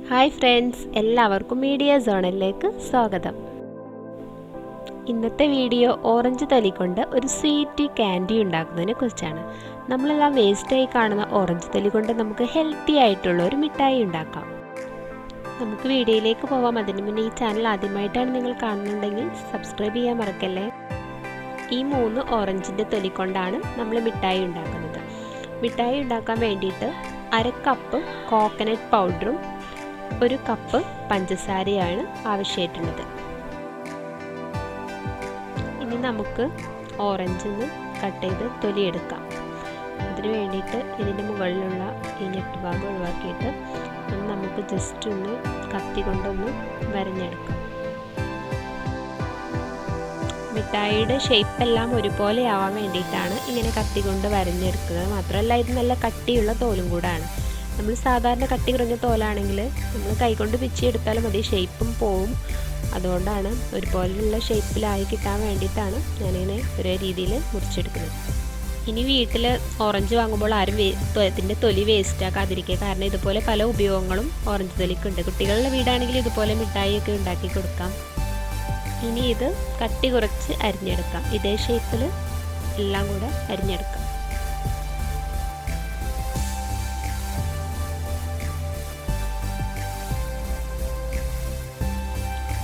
Hi friends, എല്ലാവർക്കും media സോണലിലേക്ക് സ്വാഗതം. ഇന്നത്തെ വീഡിയോ ഓറഞ്ച് തൊലി കൊണ്ട് ഒരു സ്വീറ്റ് കാൻഡി ഉണ്ടാക്കുന്നതിനെ കുറിച്ചാണ്. നമ്മളെല്ലാം വേസ്റ്റായി കാണുന്ന ഓറഞ്ച് തൊലി കൊണ്ട് നമുക്ക് ഹെൽത്തി ആയിട്ടുള്ള ഒരു മിഠായി ഉണ്ടാക്കാം. നമുക്ക് വീഡിയോയിലേക്ക് പോവാം. അതിന് മുന്നേ ഈ ചാനൽ ആദ്യമായിട്ടാണ് നിങ്ങൾ കാണുന്നുണ്ടെങ്കിൽ സബ്സ്ക്രൈബ് ചെയ്യാൻ മറക്കല്ലേ. ഈ 3 ഓറഞ്ചിൻ്റെ തൊലി കൊണ്ടാണ് നമ്മൾ മിഠായി ഉണ്ടാക്കുന്നത്. മിഠായി ഉണ്ടാക്കാൻ വേണ്ടിയിട്ട് 1/2 കപ്പ് കോക്കനട്ട് പൗഡറും 1 കപ്പ് പഞ്ചസാരയാണ് ആവശ്യമായിട്ടുള്ളത്. ഇനി നമുക്ക് ഓറഞ്ചിന് കട്ട് ചെയ്ത് തൊലിയെടുക്കാം. അതിന് വേണ്ടിയിട്ട് ഇതിൻ്റെ മുകളിലുള്ള ഈ നെറ്റ് ഭാഗം ഒഴിവാക്കിയിട്ട് നമുക്ക് ജസ്റ്റ് ഒന്ന് കത്തി കൊണ്ടൊന്ന് വരഞ്ഞെടുക്കാം. മിഠായിയുടെ ഷേപ്പെല്ലാം ഒരുപോലെ ആവാൻ വേണ്ടിയിട്ടാണ് ഇങ്ങനെ കത്തി കൊണ്ട് വരഞ്ഞെടുക്കുന്നത്. മാത്രമല്ല ഇത് നല്ല കട്ടിയുള്ള തോലും കൂടാണ്. നമ്മൾ സാധാരണ കട്ടി കുറഞ്ഞ തോലാണെങ്കിൽ നമ്മൾ കൈകൊണ്ട് പിച്ചിയെടുത്താലും മതി, ഷേപ്പും പോവും. അതുകൊണ്ടാണ് ഒരുപോലെയുള്ള ഷേപ്പിലായി കിട്ടാൻ വേണ്ടിയിട്ടാണ് ഞാനിങ്ങനെ ഒരേ രീതിയിൽ മുറിച്ചെടുക്കുന്നത്. ഇനി വീട്ടിൽ ഓറഞ്ച് വാങ്ങുമ്പോൾ ആരും ഇതിൻ്റെ തൊലി വേസ്റ്റ് ആക്കാതിരിക്കുക. കാരണം ഇതുപോലെ പല ഉപയോഗങ്ങളും ഓറഞ്ച് തൊലിക്കുണ്ട്. കുട്ടികളുടെ വീടാണെങ്കിൽ ഇതുപോലെ മിഠായിയൊക്കെ ഉണ്ടാക്കി കൊടുക്കാം. ഇനി ഇത് കട്ടി കുറച്ച് അരിഞ്ഞെടുക്കാം. ഇതേ ഷേപ്പിൽ എല്ലാം കൂടെ അരിഞ്ഞെടുക്കാം.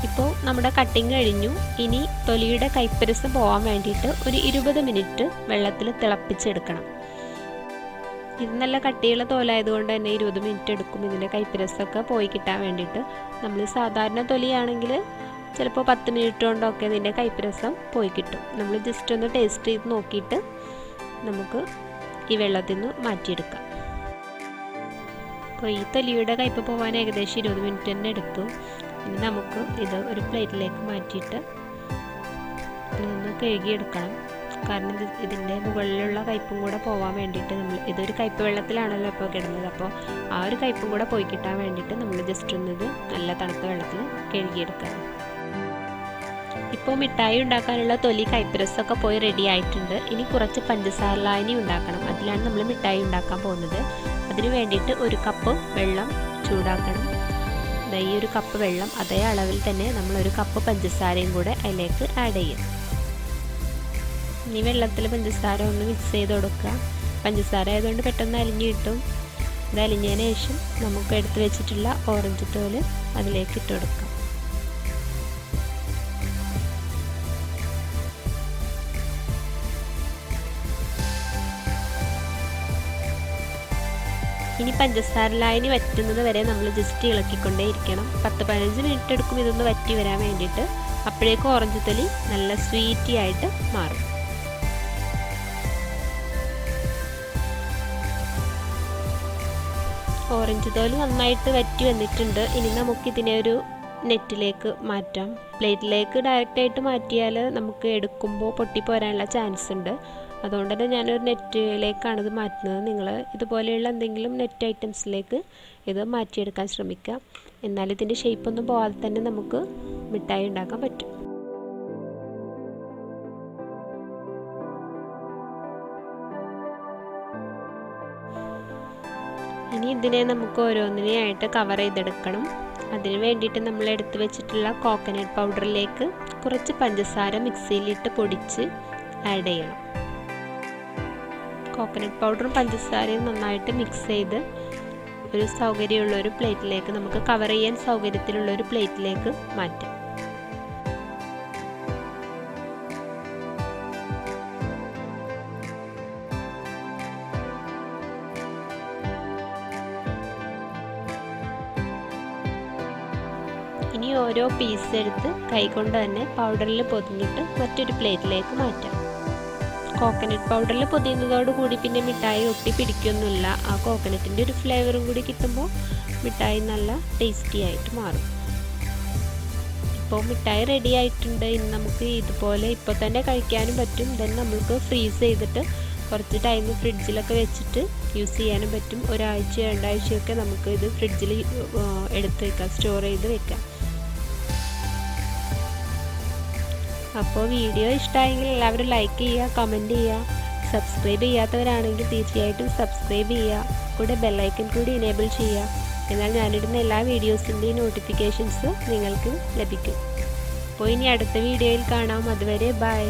ഇപ്പോൾ നമ്മുടെ കട്ടിങ് കഴിഞ്ഞു. ഇനി തൊലിയുടെ കൈപ്പരസം പോകാൻ വേണ്ടിയിട്ട് ഒരു 20 മിനിറ്റ് വെള്ളത്തിൽ തിളപ്പിച്ചെടുക്കണം. ഇത് നല്ല കട്ടിയുള്ള തോലായതുകൊണ്ട് തന്നെ 20 മിനിറ്റ് എടുക്കും ഇതിൻ്റെ കൈപ്പരസമൊക്കെ പോയി കിട്ടാൻ വേണ്ടിയിട്ട്. നമ്മൾ സാധാരണ തൊലിയാണെങ്കിൽ ചിലപ്പോൾ 10 മിനിറ്റ് കൊണ്ടൊക്കെ ഇതിൻ്റെ കൈപ്പരസം പോയി കിട്ടും. നമ്മൾ ജസ്റ്റ് ഒന്ന് ടേസ്റ്റ് ചെയ്ത് നോക്കിയിട്ട് നമുക്ക് ഈ വെള്ളത്തിൽ നിന്ന് മാറ്റിയെടുക്കാം. അപ്പോൾ ഈ തൊലിയുടെ കയ്പ്പ് പോകാൻ ഏകദേശം 20 മിനിറ്റ് തന്നെ എടുത്തു. ഇനി നമുക്ക് ഇത് ഒരു പ്ലേറ്റിലേക്ക് മാറ്റിയിട്ട് ഇതൊന്ന് കഴുകിയെടുക്കണം. കാരണം ഇതിൻ്റെ മുകളിലുള്ള കയ്പ്പും കൂടെ പോകാൻ വേണ്ടിയിട്ട് ഇതൊരു കയ്പ്പ് വെള്ളത്തിലാണല്ലോ ഇപ്പോൾ കിടന്നത്. അപ്പോൾ ആ ഒരു കയ്പ്പും കൂടെ പോയി കിട്ടാൻ വേണ്ടിയിട്ട് നമ്മൾ ജസ്റ്റ് ഒന്ന് ഇത് നല്ല തണുത്ത വെള്ളത്തിൽ കഴുകിയെടുക്കണം. ഇപ്പോൾ മിഠായി ഉണ്ടാക്കാനുള്ള തൊലി കൈപ്പരസമൊക്കെ പോയി റെഡി ആയിട്ടുണ്ട്. ഇനി കുറച്ച് പഞ്ചസാര ലായനി ഉണ്ടാക്കണം. അതിലാണ് നമ്മൾ മിഠായി ഉണ്ടാക്കാൻ പോകുന്നത്. അതിന് വേണ്ടിയിട്ട് 1 കപ്പ് വെള്ളം ചൂടാക്കണം. ഈ 1 കപ്പ് വെള്ളം അതേ അളവിൽ തന്നെ നമ്മൾ 1 കപ്പ് പഞ്ചസാരയും കൂടെ അതിലേക്ക് ആഡ് ചെയ്യും. ഇനി വെള്ളത്തിൽ പഞ്ചസാര ഒന്ന് മിക്സ് ചെയ്ത് കൊടുക്കുക. പഞ്ചസാര ആയതുകൊണ്ട് പെട്ടെന്ന് അലിഞ്ഞ് കിട്ടും. ഇത് അലിഞ്ഞതിന് ശേഷം നമുക്ക് എടുത്ത് വെച്ചിട്ടുള്ള ഓറഞ്ച് തോല് അതിലേക്ക് ഇട്ട് കൊടുക്കാം. ഇനി പഞ്ചസാര ലായനി വറ്റുന്നത് വരെ നമ്മൾ ജസ്റ്റ് ഇളക്കിക്കൊണ്ടേ ഇരിക്കണം. 10-15 മിനിറ്റ് എടുക്കും ഇതൊന്ന് വറ്റി വരാൻ വേണ്ടിയിട്ട്. അപ്പോഴേക്കും ഓറഞ്ച് തൊലി നല്ല സ്വീറ്റി ആയിട്ട് മാറും. ഓറഞ്ച് തോല് നന്നായിട്ട് വറ്റി വന്നിട്ടുണ്ട്. ഇനി നമുക്കിതിനെ ഒരു നെറ്റിലേക്ക് മാറ്റാം. പ്ലേറ്റിലേക്ക് ഡയറക്റ്റായിട്ട് മാറ്റിയാൽ നമുക്ക് എടുക്കുമ്പോൾ പൊട്ടിപ്പോരാനുള്ള ചാൻസ് ഉണ്ട്. അതുകൊണ്ട് തന്നെ ഞാനൊരു നെറ്റിലേക്കാണ് ഇത് മാറ്റുന്നത്. നിങ്ങൾ ഇതുപോലെയുള്ള എന്തെങ്കിലും നെറ്റ് ഐറ്റംസിലേക്ക് ഇത് മാറ്റിയെടുക്കാൻ ശ്രമിക്കുക. എന്നാൽ ഇതിൻ്റെ ഷേപ്പൊന്നും പോകാതെ തന്നെ നമുക്ക് മിഠായി ഉണ്ടാക്കാൻ പറ്റും. ഇനി ഇതിനെ നമുക്ക് ഓരോന്നിനെയായിട്ട് കവർ ചെയ്തെടുക്കണം. അതിന് വേണ്ടിയിട്ട് നമ്മൾ എടുത്തു വെച്ചിട്ടുള്ള കോക്കനട്ട് പൗഡറിലേക്ക് കുറച്ച് പഞ്ചസാര മിക്സിയിലിട്ട് പൊടിച്ച് ആഡ് ചെയ്യണം. കോക്കനട്ട് പൗഡറും പഞ്ചസാരയും നന്നായിട്ട് മിക്സ് ചെയ്ത് ഒരു സൗകര്യമുള്ളൊരു പ്ലേറ്റിലേക്ക്, നമുക്ക് കവർ ചെയ്യാൻ സൗകര്യത്തിലുള്ളൊരു പ്ലേറ്റിലേക്ക് മാറ്റാം. ഇനി ഓരോ പീസ് എടുത്ത് കൈകൊണ്ട് തന്നെ പൗഡറിൽ പൊതിഞ്ഞിട്ട് മറ്റൊരു പ്ലേറ്റിലേക്ക് മാറ്റാം. കോക്കനട്ട് പൗഡറിൽ പൊതിയുന്നതോടുകൂടി പിന്നെ മിഠായി ഒട്ടി പിടിക്കൊന്നുമില്ല. ആ കോക്കനട്ടിൻ്റെ ഒരു ഫ്ലേവറും കൂടി കിട്ടുമ്പോൾ മിഠായി നല്ല ടേസ്റ്റി ആയിട്ട് മാറും. ഇപ്പോൾ മിഠായി റെഡി ആയിട്ടുണ്ട്. ഇനി നമുക്ക് ഇതുപോലെ ഇപ്പോൾ തന്നെ കഴിക്കാനും പറ്റും. ദെൻ നമുക്ക് ഫ്രീസ് ചെയ്തിട്ട് കുറച്ച് ടൈം ഫ്രിഡ്ജിലൊക്കെ വെച്ചിട്ട് യൂസ് ചെയ്യാനും പറ്റും. 1 ആഴ്ച 2 ആഴ്ചയൊക്കെ നമുക്ക് ഇത് ഫ്രിഡ്ജിൽ എടുത്ത് വെക്കാം, സ്റ്റോർ ചെയ്ത് വെക്കാം. അപ്പോൾ വീഡിയോ ഇഷ്ടമായെങ്കിൽ എല്ലാവരും ലൈക്ക് ചെയ്യുക, കമൻറ്റ് ചെയ്യുക. സബ്സ്ക്രൈബ് ചെയ്യാത്തവരാണെങ്കിൽ തീർച്ചയായിട്ടും സബ്സ്ക്രൈബ് ചെയ്യുക. കൂടെ ബെല്ലൈക്കൺ കൂടി എനേബിൾ ചെയ്യുക. എന്നാൽ ഞാനിടുന്ന എല്ലാ വീഡിയോസിൻ്റെയും നോട്ടിഫിക്കേഷൻസ് നിങ്ങൾക്ക് ലഭിക്കും. അപ്പോൾ ഇനി അടുത്ത വീഡിയോയിൽ കാണാം. അതുവരെ ബൈ.